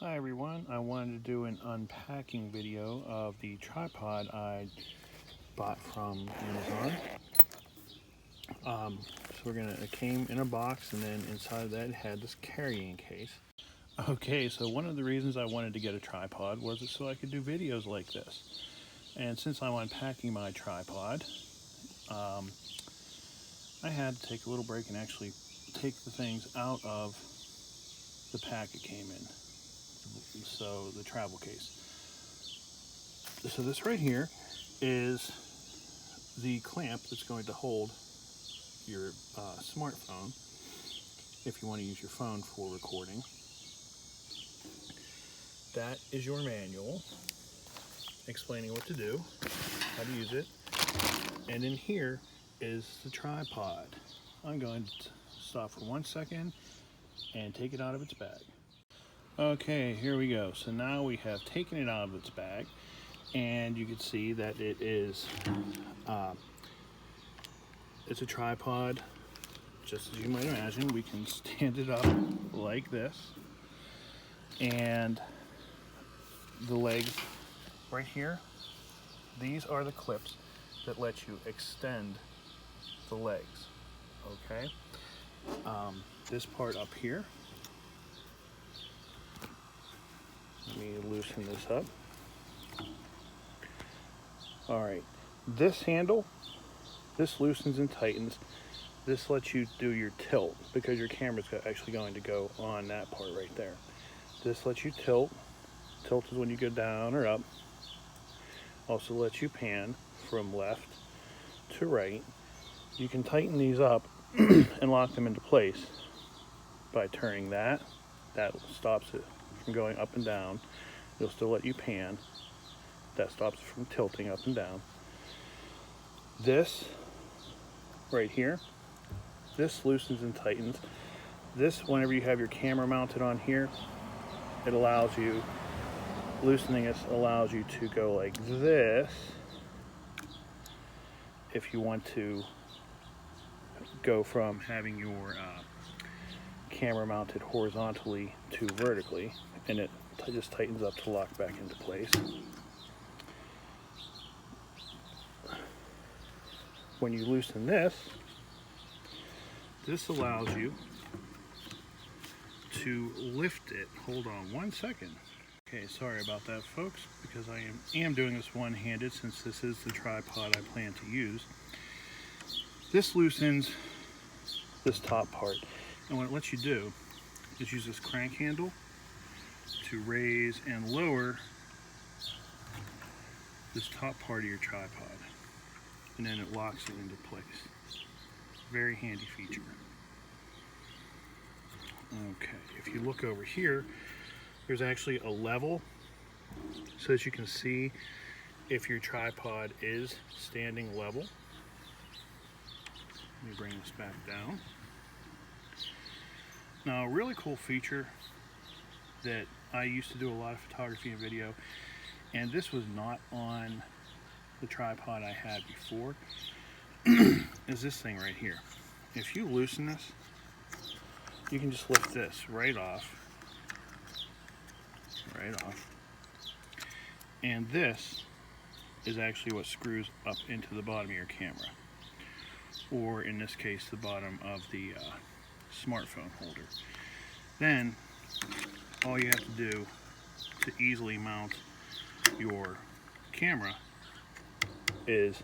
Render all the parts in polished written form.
Hi everyone, I wanted to do an unpacking video of the tripod I bought from Amazon. It came in a box, and then inside of that it had this carrying case. Okay, so one of the reasons I wanted to get a tripod was so I could do videos like this. And since I'm unpacking my tripod, I had to take a little break and actually take the things out of the pack it came in. So the travel case. So this right here is the clamp that's going to hold your smartphone if you want to use your phone for recording. That is your manual explaining what to do, how to use it. And in here is the tripod. I'm going to stop for 1 second and take it out of its bag. Okay, here we go. So now we have taken it out of its bag, and you can see that it is it's a tripod, just as you might imagine. We can stand it up like this, and the legs right here, these are the clips that let you extend the legs. Okay, this part up here, let me loosen this up. All right, this handle, this loosens and tightens. This lets you do your tilt because your camera's actually going to go on that part right there. This lets you tilt. Tilt is when you go down or up. Also lets you pan from left to right. You can tighten these up and lock them into place by turning that. That stops it from going up and down. It'll still let you pan. That stops it from tilting up and down. This right here, this loosens and tightens. This, whenever you have your camera mounted on here, it allows you, loosening this allows you to go like this if you want to go from having your camera mounted horizontally to vertically, and it just tightens up to lock back into place. When you loosen this, this allows you to lift it. Hold on 1 second. Okay, sorry about that, folks, because I am doing this one-handed since this is the tripod I plan to use. This loosens this top part, and what it lets you do is use this crank handle to raise and lower this top part of your tripod, and then it locks it into place. Very handy feature. Okay, if you look over here, there's actually a level so that you can see if your tripod is standing level. Let me bring this back down. Now, a really cool feature that I used to do a lot of photography and video, and this was not on the tripod I had before, is this thing right here. If you loosen this, you can just lift this right off, and this is actually what screws up into the bottom of your camera, or in this case the bottom of the smartphone holder. Then all you have to do to easily mount your camera is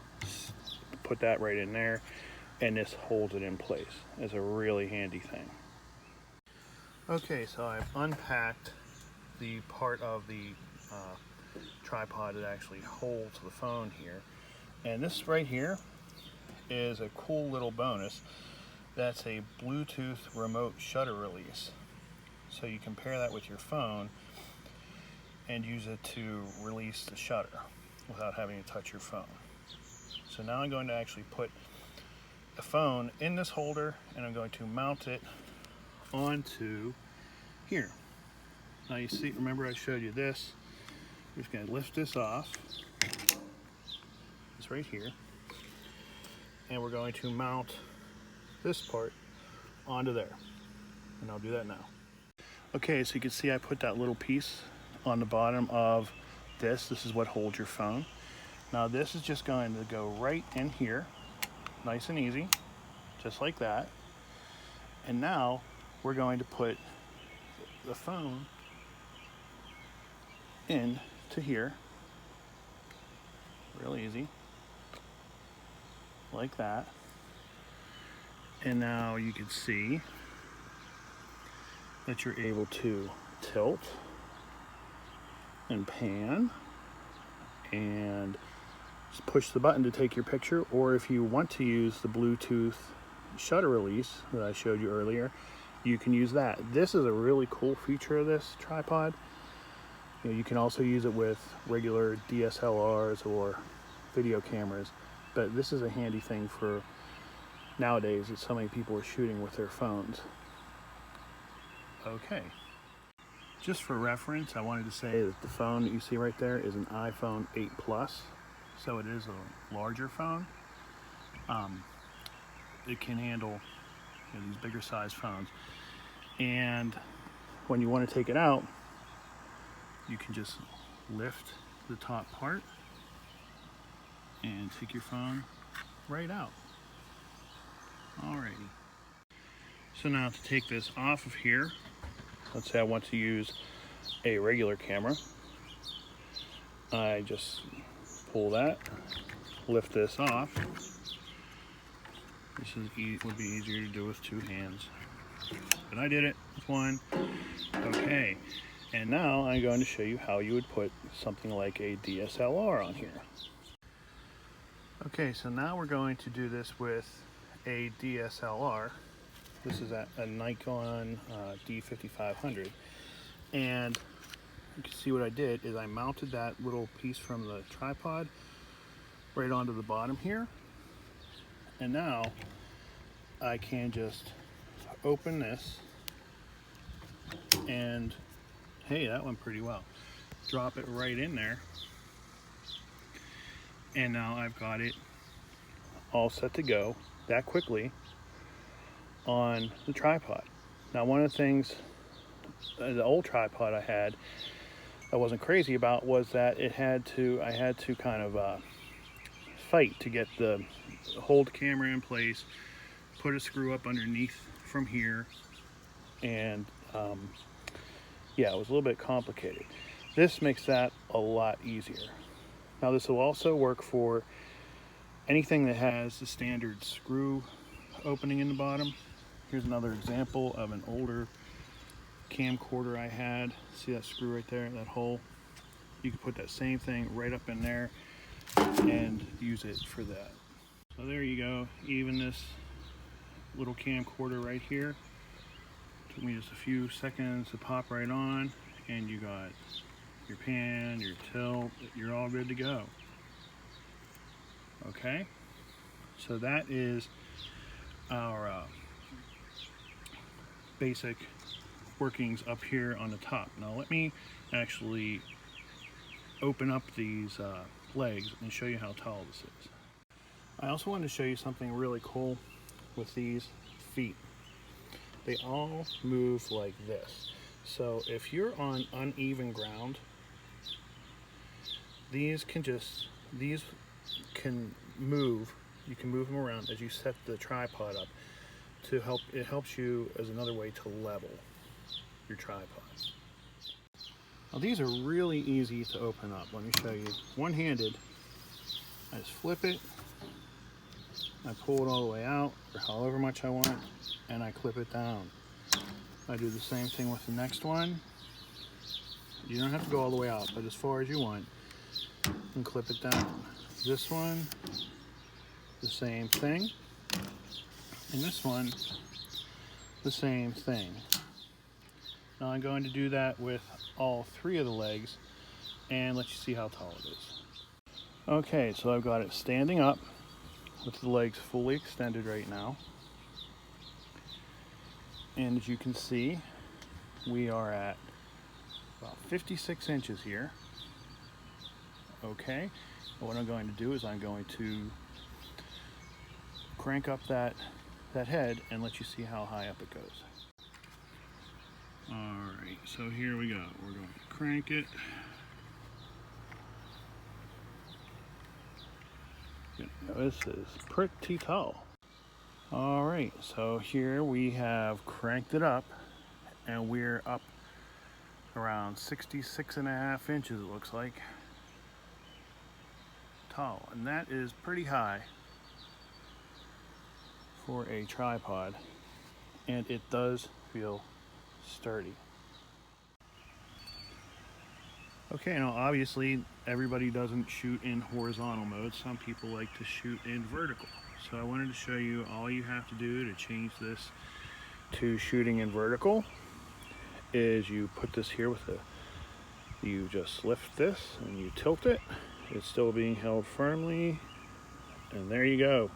put that right in there, and this holds it in place. It's a really handy thing. Okay, so I've unpacked the part of the tripod that actually holds the phone here, and this right here is a cool little bonus. That's a Bluetooth remote shutter release, so you can pair that with your phone and use it to release the shutter without having to touch your phone. So now I'm going to actually put the phone in this holder, and I'm going to mount it onto here. Now you see, remember I showed you this. We're just going to lift this off. It's right here. And we're going to mount this part onto there. And I'll do that now. Okay, so you can see I put that little piece on the bottom of this. This is what holds your phone. Now this is just going to go right in here, nice and easy, just like that. And now we're going to put the phone in to here, real easy, like that. And now you can see that you're able to tilt and pan and just push the button to take your picture, or if you want to use the Bluetooth shutter release that I showed you earlier, you can use that. This is a really cool feature of this tripod. You know, you can also use it with regular DSLRs or video cameras, but this is a handy thing for nowadays that so many people are shooting with their phones. Okay, just for reference, I wanted to say that the phone that you see right there is an iPhone 8 Plus, so it is a larger phone. It can handle, you know, these bigger size phones, and when you want to take it out, you can just lift the top part and take your phone right out. Alrighty. So now to take this off of here, let's say I want to use a regular camera. I just pull that, lift this off. This would be easier to do with two hands, but I did it with one. Okay, and now I'm going to show you how you would put something like a DSLR on here. Okay, so now we're going to do this with a DSLR. This is a Nikon D5500, and you can see what I did is I mounted that little piece from the tripod right onto the bottom here, and now I can just open this, and hey, that went pretty well. Drop it right in there, and now I've got it all set to go that quickly on the tripod. Now, one of the things, the old tripod I had, I wasn't crazy about, was that I had to kind of fight to get the hold camera in place, put a screw up underneath from here, and yeah, it was a little bit complicated. This makes that a lot easier. Now, this will also work for anything that has the standard screw opening in the bottom. Here's another example of an older camcorder I had. See that screw right there, that hole? You can put that same thing right up in there and use it for that. So there you go. Even this little camcorder right here took me just a few seconds to pop right on, and you got your pan, your tilt, you're all good to go. Okay, so that is our basic workings up here on the top. Now let me actually open up these legs and show you how tall this is. I also wanted to show you something really cool with these feet. They all move like this. So if you're on uneven ground, these can move. You can move them around as you set the tripod up to help. It helps you as another way to level your tripod. Now these are really easy to open up. Let me show you. One-handed, I just flip it, I pull it all the way out, or however much I want, and I clip it down. I do the same thing with the next one. You don't have to go all the way out, but as far as you want, and clip it down. This one, the same thing, and this one, the same thing. Now I'm going to do that with all three of the legs and let you see how tall it is. Okay, so I've got it standing up with the legs fully extended right now. And as you can see, we are at about 56 inches here. Okay, and what I'm going to do is I'm going to crank up that head and let you see how high up it goes. Alright, so here we go. We're going to crank it. This is pretty tall. Alright, so here we have cranked it up, and we're up around 66.5 inches, it looks like, tall, and that is pretty high for a tripod, and it does feel sturdy. Okay, now obviously everybody doesn't shoot in horizontal mode. Some people like to shoot in vertical. So I wanted to show you all you have to do to change this to shooting in vertical is you put this here with you just lift this and you tilt it. It's still being held firmly, and there you go.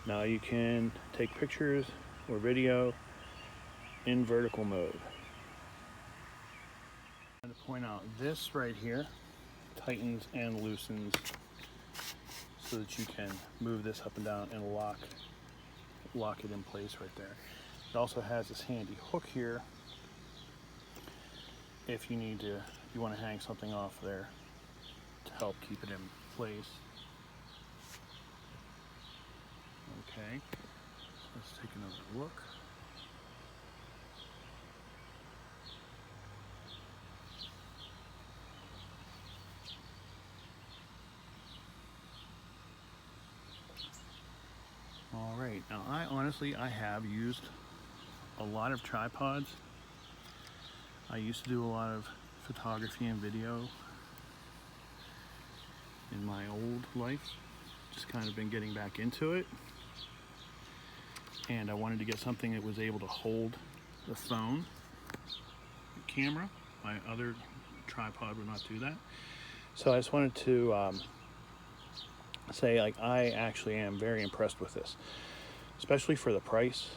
Now you can take pictures or video in vertical mode. I'm going to point out this right here tightens and loosens so that you can move this up and down and lock it in place right there. It also has this handy hook here if you want to hang something off there to help keep it in place. Okay, let's take another look. All right, now I have used a lot of tripods. I used to do a lot of photography and video in my old life. Just kind of been getting back into it. And I wanted to get something that was able to hold the phone, the camera. My other tripod would not do that. So I just wanted to say, like, I actually am very impressed with this, especially for the price.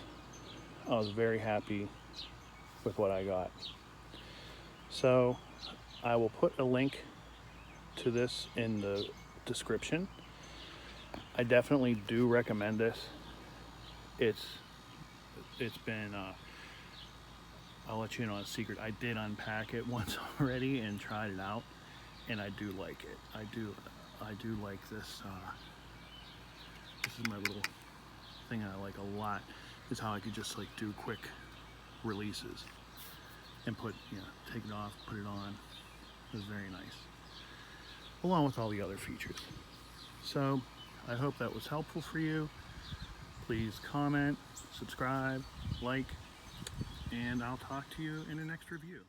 I was very happy with what I got. So I will put a link to this in the description. I definitely do recommend this. It's been I'll let you know a secret. I did unpack it once already and tried it out, and I do like it. I do like this. This is my little thing I like a lot. Is how I could just like do quick releases and take it off, put it on. It was very nice, along with all the other features. So I hope that was helpful for you. Please comment, subscribe, like, and I'll talk to you in the next review.